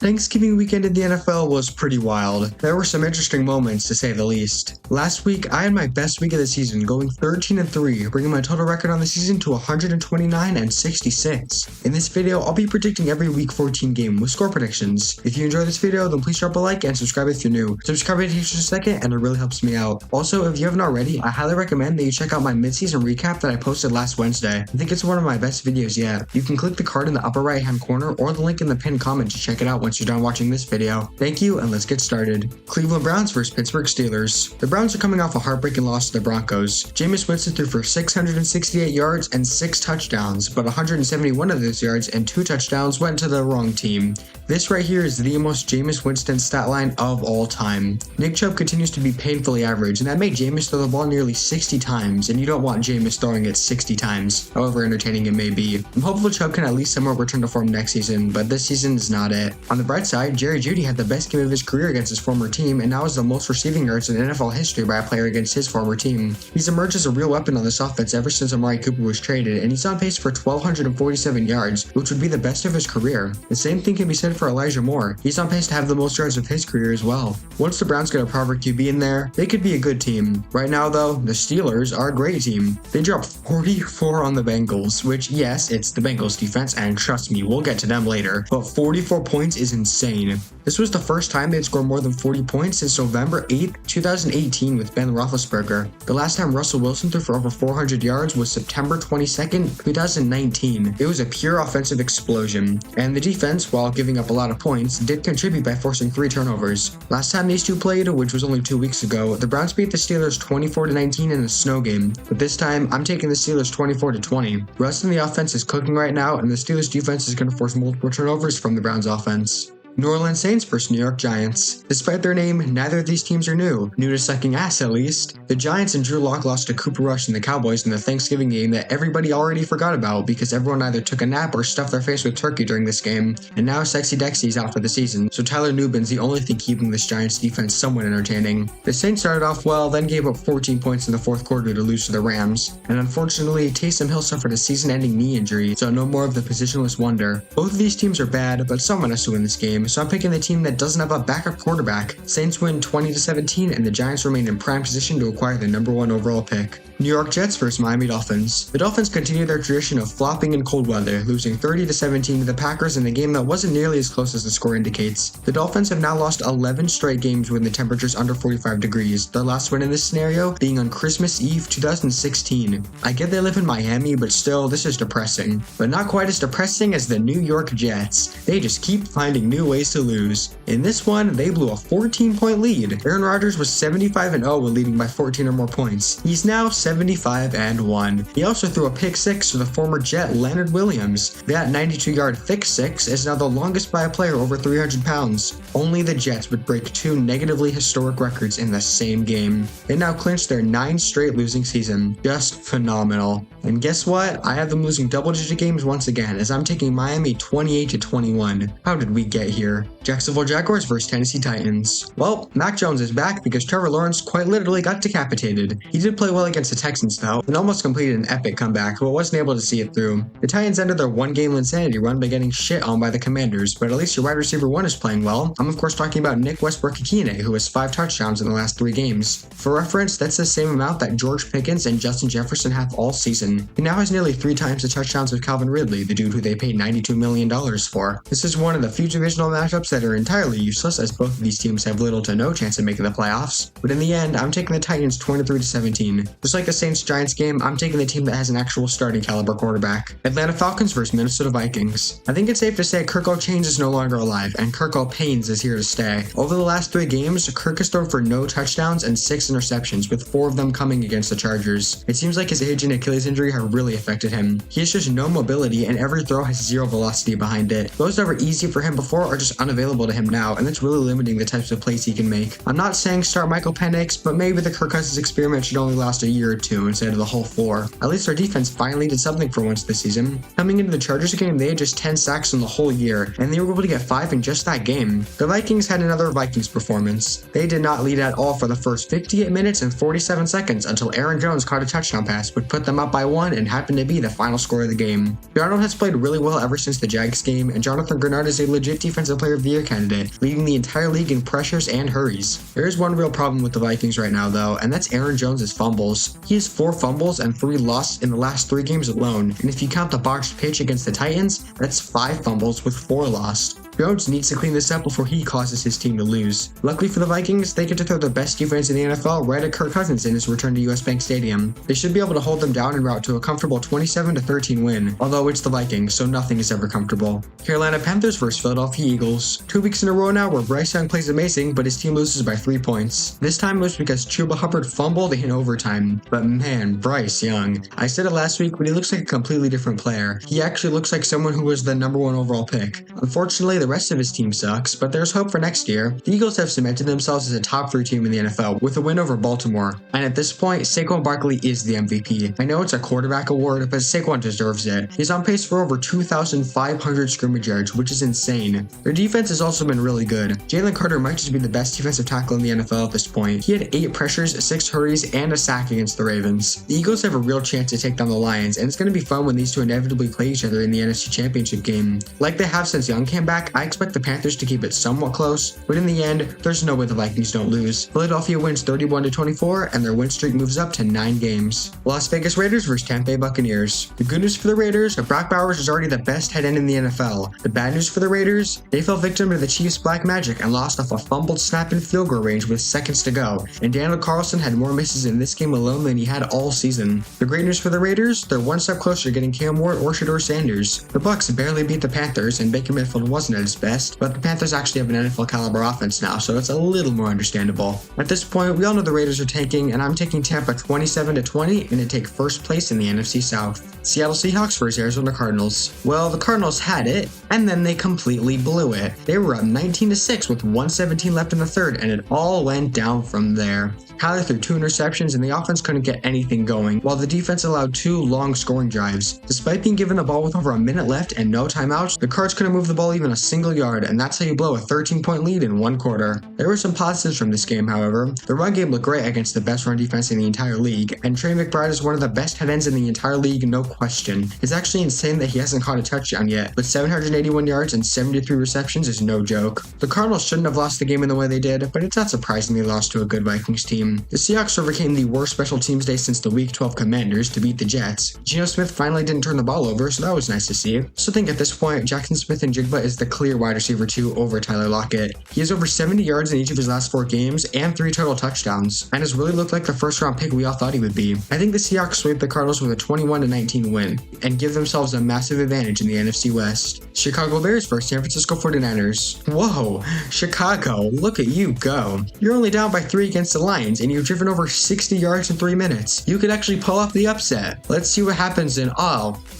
Thanksgiving weekend in the NFL was pretty wild. There were some interesting moments to say the least. Last week, I had my best week of the season, going 13-3, bringing my total record on the season to 129-66. In this video, I'll be predicting every week 14 game with score predictions. If you enjoyed this video, then please drop a like and subscribe if you're new. Subscribing takes just a second and it really helps me out. Also, if you haven't already, I highly recommend that you check out my mid-season recap that I posted last Wednesday. I think it's one of my best videos yet. You can click the card in the upper right hand corner or the link in the pinned comment to check it out once you're done watching this video. Thank you, and let's get started. Cleveland Browns vs Pittsburgh Steelers. The Browns are coming off a heartbreaking loss to the Broncos. Jameis Winston threw for 668 yards and 6 touchdowns, but 171 of those yards and 2 touchdowns went to the wrong team. This right here is the most Jameis Winston stat line of all time. Nick Chubb continues to be painfully average, and that made Jameis throw the ball nearly 60 times, and you don't want Jameis throwing it 60 times, however entertaining it may be. I'm hopeful Chubb can at least somewhat return to form next season, but this season is not it. On the bright side, Jerry Jeudy had the best game of his career against his former team and now has the most receiving yards in NFL history by a player against his former team. He's emerged as a real weapon on this offense ever since Amari Cooper was traded, and he's on pace for 1,247 yards, which would be the best of his career. The same thing can be said for Elijah Moore. He's on pace to have the most yards of his career as well. Once the Browns get a proper QB in there, they could be a good team. Right now though, the Steelers are a great team. They dropped 44 on the Bengals, which yes, it's the Bengals defense, and trust me, we'll get to them later, but 44 points is insane. This was the first time they'd scored more than 40 points since November 8th, 2018 with Ben Roethlisberger. The last time Russell Wilson threw for over 400 yards was September 22nd, 2019. It was a pure offensive explosion, and the defense, while giving up a lot of points, did contribute by forcing 3 turnovers. Last time these two played, which was only 2 weeks ago, the Browns beat the Steelers 24-19 in a snow game, but this time I'm taking the Steelers 24-20. Russ in the offense is cooking right now, and the Steelers defense is going to force multiple turnovers from the Browns offense. New Orleans Saints vs New York Giants. Despite their name, neither of these teams are new to sucking ass at least. The Giants and Drew Lock lost to Cooper Rush and the Cowboys in the Thanksgiving game that everybody already forgot about because everyone either took a nap or stuffed their face with turkey during this game, and now Sexy Dexy's out for the season, so Tyler Nubin's the only thing keeping this Giants defense somewhat entertaining. The Saints started off well, then gave up 14 points in the fourth quarter to lose to the Rams, and unfortunately, Taysom Hill suffered a season-ending knee injury, so no more of the positionless wonder. Both of these teams are bad, but someone has to win this game, so I'm picking the team that doesn't have a backup quarterback. Saints win 20-17, and the Giants remain in prime position to acquire the number 1 overall pick. New York Jets vs Miami Dolphins. The Dolphins continue their tradition of flopping in cold weather, losing 30-17 to the Packers in a game that wasn't nearly as close as the score indicates. The Dolphins have now lost 11 straight games when the temperature's under 45 degrees, their last win in this scenario being on Christmas Eve 2016. I get they live in Miami, but still, this is depressing. But not quite as depressing as the New York Jets. They just keep finding new ways to lose. In this one, they blew a 14-point lead. Aaron Rodgers was 75-0 when leading by 14 or more points. He's now 75-1. He also threw a pick 6 to the former Jet Leonard Williams. That 92-yard thick 6 is now the longest by a player over 300 pounds. Only the Jets would break 2 negatively historic records in the same game. They now clinched their 9 straight losing season. Just phenomenal. And guess what? I have them losing double-digit games once again, as I'm taking Miami 28-21. How did we get here? Jacksonville Jaguars vs Tennessee Titans. Well, Mac Jones is back because Trevor Lawrence quite literally got decapitated. He did play well against the Texans though, and almost completed an epic comeback, but wasn't able to see it through. The Titans ended their 1-game insanity run by getting shit on by the Commanders, but at least your wide receiver 1 is playing well. I'm of course talking about Nick Westbrook-Ikhine, who has 5 touchdowns in the last 3 games. For reference, that's the same amount that George Pickens and Justin Jefferson have all season. He now has nearly 3 times the touchdowns of Calvin Ridley, the dude who they paid $92 million for. This is one of the few divisional matchups that are entirely useless, as both of these teams have little to no chance of making the playoffs. But in the end, I'm taking the Titans 23-17. Just like the Saints-Giants game, I'm taking the team that has an actual starting caliber quarterback. Atlanta Falcons vs Minnesota Vikings. I think it's safe to say Kirko Chains is no longer alive, and Kirko Pains is here to stay. Over the last 3 games, Kirk has thrown for no touchdowns and 6 interceptions, with 4 of them coming against the Chargers. It seems like his age and Achilles injury have really affected him. He has just no mobility, and every throw has 0 velocity behind it. Those that were easy for him before are just unavailable to him now, and that's really limiting the types of plays he can make. I'm not saying start Michael Penix, but maybe the Kirk Cousins experiment should only last a year or 2 instead of the whole 4. At least our defense finally did something for once this season. Coming into the Chargers game, they had just 10 sacks in the whole year, and they were able to get 5 in just that game. The Vikings had another Vikings performance. They did not lead at all for the first 58 minutes and 47 seconds until Aaron Jones caught a touchdown pass, which put them up by one and happened to be the final score of the game. Darnold has played really well ever since the Jags game, and Jonathan Grenard is a legit Defensive Player of the Year candidate, leading the entire league in pressures and hurries. There is one real problem with the Vikings right now though, and that's Aaron Jones' fumbles. He has 4 fumbles and 3 lost in the last 3 games alone, and if you count the botched pitch against the Titans, that's 5 fumbles with 4 lost. Jones needs to clean this up before he causes his team to lose. Luckily for the Vikings, they get to throw the best defense in the NFL right at Kirk Cousins in his return to US Bank Stadium. They should be able to hold them down en route to a comfortable 27-13 win, although it's the Vikings, so nothing is ever comfortable. Carolina Panthers vs Philadelphia Eagles. 2 weeks in a row now where Bryce Young plays amazing, but his team loses by 3 points. This time it was because Chuba Hubbard fumbled in overtime. But man, Bryce Young. I said it last week, but he looks like a completely different player. He actually looks like someone who was the #1 overall pick. Unfortunately, the rest of his team sucks, but there's hope for next year. The Eagles have cemented themselves as a top 3 team in the NFL with a win over Baltimore. And at this point, Saquon Barkley is the MVP. I know it's a quarterback award, but Saquon deserves it. He's on pace for over 2,500 scrimmage yards, which is insane. Their defense has also been really good. Jalen Carter might just be the best defensive tackle in the NFL at this point. He had 8 pressures, 6 hurries, and a sack against the Ravens. The Eagles have a real chance to take down the Lions, and it's going to be fun when these two inevitably play each other in the NFC Championship game. Like they have since Young came back, I expect the Panthers to keep it somewhat close, but in the end, there's no way the Vikings don't lose. Philadelphia wins 31-24, and their win streak moves up to 9 games. Las Vegas Raiders vs Tampa Bay Buccaneers. The good news for the Raiders, Brock Bowers is already the best tight end in the NFL. The bad news for the Raiders, they fell victim to the Chiefs' black magic and lost off a fumbled snap in field goal range with seconds to go, and Daniel Carlson had more misses in this game alone than he had all season. The great news for the Raiders, they're one step closer to getting Cam Ward or Shedeur Sanders. The Bucs barely beat the Panthers, and Baker Mayfield wasn't at his best, but the Panthers actually have an NFL caliber offense now, so it's a little more understandable. At this point, we all know the Raiders are tanking, and I'm taking Tampa 27-20 and to take first place in the NFC South. Seattle Seahawks vs Arizona Cardinals. Well, the Cardinals had it, and then they completely blew it. They were up 19-6 with 1:17 left in the third, and it all went down from there. Kyler threw 2 interceptions, and the offense couldn't get anything going, while the defense allowed 2 long scoring drives. Despite being given the ball with over a minute left and no timeouts, the Cards couldn't move the ball even a single yard, and that's how you blow a 13-point lead in 1 quarter. There were some positives from this game, however. The run game looked great against the best run defense in the entire league, and Trey McBride is one of the best tight ends in the entire league, no question. It's actually insane that he hasn't caught a touchdown yet, but 781 yards and 73 receptions is no joke. The Cardinals shouldn't have lost the game in the way they did, but it's not surprising they lost to a good Vikings team. The Seahawks overcame the worst special teams day since the Week 12 Commanders to beat the Jets. Geno Smith finally didn't turn the ball over, so that was nice to see. So I think at this point, Jackson Smith-Njigba is the clear wide receiver 2 over Tyler Lockett. He has over 70 yards in each of his last 4 games and 3 total touchdowns, and has really looked like the first round pick we all thought he would be. I think the Seahawks sweep the Cardinals with a 21-19 win, and give themselves a massive advantage in the NFC West. Chicago Bears vs San Francisco 49ers. Whoa, Chicago, look at you go. You're only down by 3 against the Lions, and you've driven over 60 yards in 3 minutes. You could actually pull off the upset. Let's see what happens in,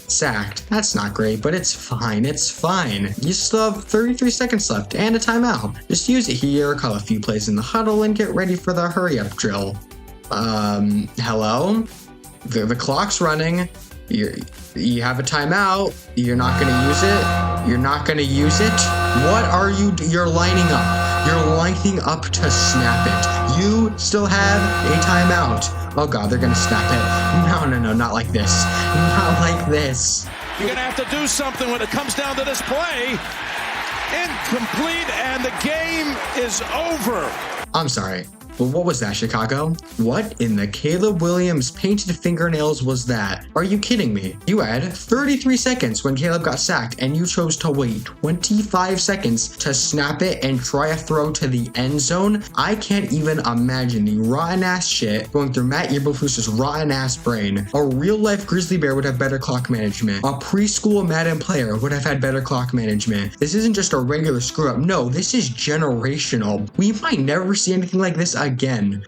sacked. That's not great, but it's fine. It's fine. You still have 33 seconds left and a timeout. Just use it here, call a few plays in the huddle, and get ready for the hurry up drill. Hello? The clock's running. You have a timeout. You're not gonna use it. You're not gonna use it. What are you? You're lining up. You're lining up to snap it. You still have a timeout. Oh god, they're gonna snap it. No, not like this. Not like this. You're gonna have to do something when it comes down to this play. Incomplete, and the game is over. I'm sorry. But what was that, Chicago? What in the Caleb Williams painted fingernails was that? Are you kidding me? You had 33 seconds when Caleb got sacked, and you chose to wait 25 seconds to snap it and try a throw to the end zone? I can't even imagine the rotten ass shit going through Matt Eberflus's rotten ass brain. A real life Grizzly Bear would have better clock management. A preschool Madden player would have had better clock management. This isn't just a regular screw up. No, this is generational. We might never see anything like this again.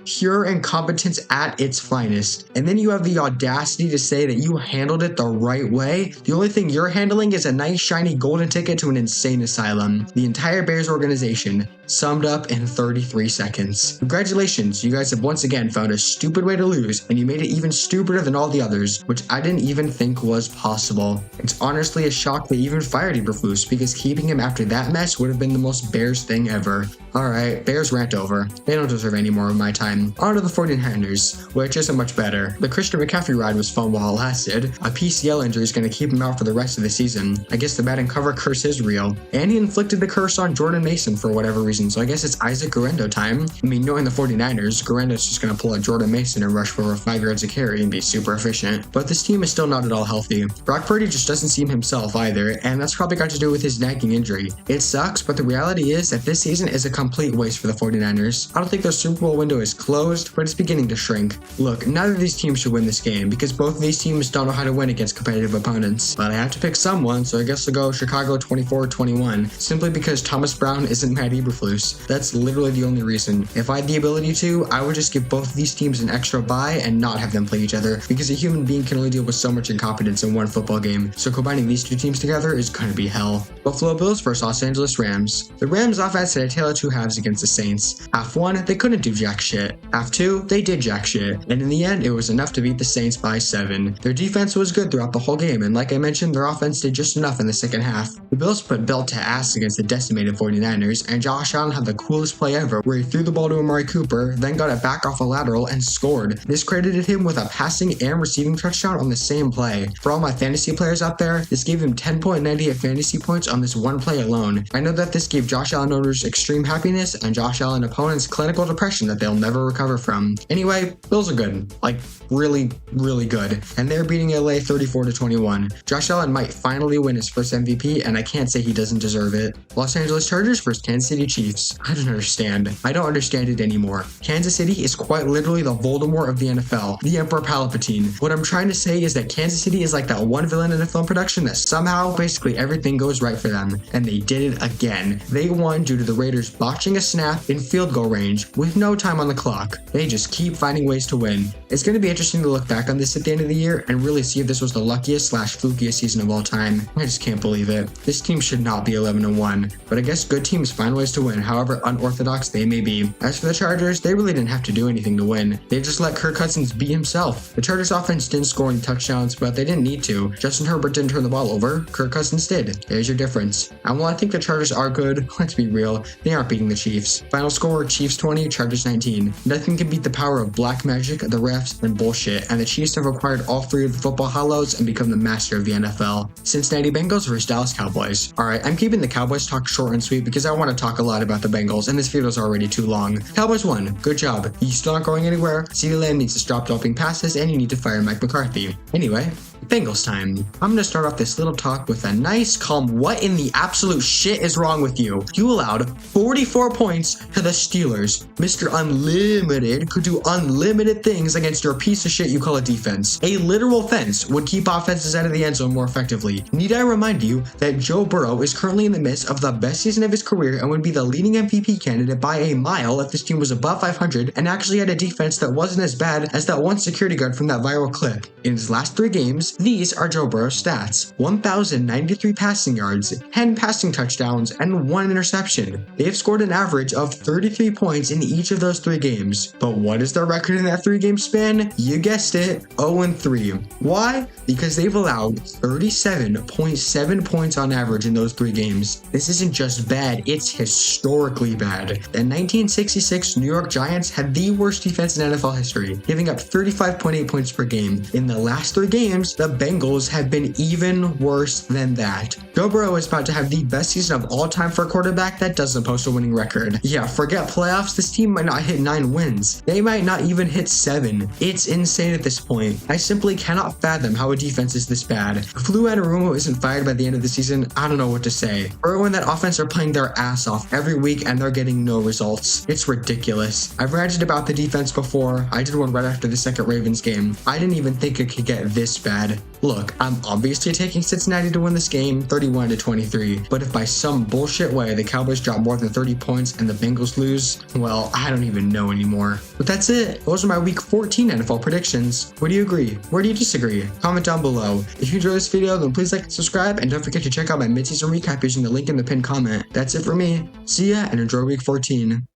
Pure incompetence at its finest. And then you have the audacity to say that you handled it the right way. The only thing you're handling is a nice shiny golden ticket to an insane asylum. The entire Bears organization summed up in 33 seconds. Congratulations, you guys have once again found a stupid way to lose, and you made it even stupider than all the others, which I didn't even think was possible. It's honestly a shock they even fired Eberflus, because keeping him after that mess would have been the most Bears thing ever. Alright, Bears rant over. They don't deserve any more of my time. On to the 49ers, which isn't much better. The Christian McCaffrey ride was fun while it lasted. A PCL injury is going to keep him out for the rest of the season. I guess the bad and cover curse is real. And he inflicted the curse on Jordan Mason for whatever reason, so I guess it's Isaac Guerendo time. I mean, knowing the 49ers, Guerendo's just going to pull a Jordan Mason and rush for over 5 yards a carry and be super efficient. But this team is still not at all healthy. Brock Purdy just doesn't seem himself either, and that's probably got to do with his nagging injury. It sucks, but the reality is that this season is a complete waste for the 49ers. I don't think their Super Bowl window is closed, but it's beginning to shrink. Look, neither of these teams should win this game because both of these teams don't know how to win against competitive opponents. But I have to pick someone, so I guess I'll go Chicago 24-21, simply because Thomas Brown isn't Matt Eberflus. That's literally the only reason. If I had the ability to, I would just give both of these teams an extra bye and not have them play each other, because a human being can only deal with so much incompetence in one football game, so combining these two teams together is gonna be hell. Buffalo Bills vs Los Angeles Rams. The Rams offense had a tale of two halves against the Saints. Half one, they couldn't do jack shit. Half two, they did jack shit. And in the end, it was enough to beat the Saints by 7. Their defense was good throughout the whole game, and like I mentioned, their offense did just enough in the second half. The Bills put belt to ass against the decimated 49ers, and Josh Allen had the coolest play ever, where he threw the ball to Amari Cooper, then got it back off a lateral and scored. This credited him with a passing and receiving touchdown on the same play. For all my fantasy players out there, this gave him 10.98 fantasy points on this one play alone. I know that this gave Josh Allen owners extreme happiness and Josh Allen opponents clinical depression that they'll never recover from. Anyway, Bills are good. Like, really, really good. And they're beating LA 34-21. Josh Allen might finally win his first MVP, and I can't say he doesn't deserve it. Los Angeles Chargers vs Kansas City Chiefs. I don't understand. I don't understand it anymore. Kansas City is quite literally the Voldemort of the NFL, the Emperor Palpatine. What I'm trying to say is that Kansas City is like that one villain in a film production that somehow basically everything goes right for them, and they did it again. They won due to the Raiders botching a snap in field goal range with no time on the clock. They just keep finding ways to win. It's going to be interesting to look back on this at the end of the year and really see if this was the luckiest / flukiest season of all time. I just can't believe it. This team should not be 11-1, but I guess good teams find ways to win, however unorthodox they may be. As for the Chargers, they really didn't have to do anything to win. They just let Kirk Cousins beat himself. The Chargers offense didn't score any touchdowns, but they didn't need to. Justin Herbert didn't turn the ball over. Kirk Cousins did. There's your difference. And while I think the Chargers are good, let's be real, they aren't beating the Chiefs. Final score, Chiefs 20, Chargers 19. Nothing can beat the power of black magic, the refs, and bullshit, and the Chiefs have acquired all 3 of the football hollows and become the master of the NFL. Cincinnati Bengals vs Dallas Cowboys. Alright, I'm keeping the Cowboys talk short and sweet because I want to talk a lot about the Bengals, and this video is already too long. Cowboys won. Good job. You still aren't going anywhere. CeeDee Lamb needs to stop dropping passes, and you need to fire Mike McCarthy. Anyway, Bengals time. I'm going to start off this little talk with a nice, calm, what in the absolute shit is wrong with you? You allowed 44 points to the Steelers. Mr. Unlimited could do unlimited things against your piece of shit you call a defense. A literal fence would keep offenses out of the end zone more effectively. Need I remind you that Joe Burrow is currently in the midst of the best season of his career and would be the leading MVP candidate by a mile if this team was above 500 and actually had a defense that wasn't as bad as that one security guard from that viral clip. In his last 3 games, these are Joe Burrow's stats: 1,093 passing yards, 10 passing touchdowns, and 1 interception. They have scored an average of 33 points in each of those 3 games. But what is their record in that 3-game span? You guessed it, 0-3. Why? Because they've allowed 37.7 points on average in those 3 games. This isn't just bad, it's historically bad. The 1966 New York Giants had the worst defense in NFL history, giving up 35.8 points per game. In the last 3 games, the Bengals have been even worse than that. Joe Burrow is about to have the best season of all time for a quarterback that doesn't post a winning record. Yeah, forget playoffs, this team might not hit 9 wins. They might not even hit 7. It's insane at this point. I simply cannot fathom how a defense is this bad. If Lou Anarumo isn't fired by the end of the season, I don't know what to say. Burrow and that offense are playing their ass off every week and they're getting no results. It's ridiculous. I've ranted about the defense before. I did one right after the second Ravens game. I didn't even think it could get this bad. Look, I'm obviously taking Cincinnati to win this game 31-23, but if by some bullshit way the Cowboys drop more than 30 points and the Bengals lose, well, I don't even know anymore. But that's it. Those are my week 14 NFL predictions. Where do you agree? Where do you disagree? Comment down below. If you enjoyed this video, then please like and subscribe, and don't forget to check out my mid-season recap using the link in the pinned comment. That's it for me. See ya and enjoy week 14.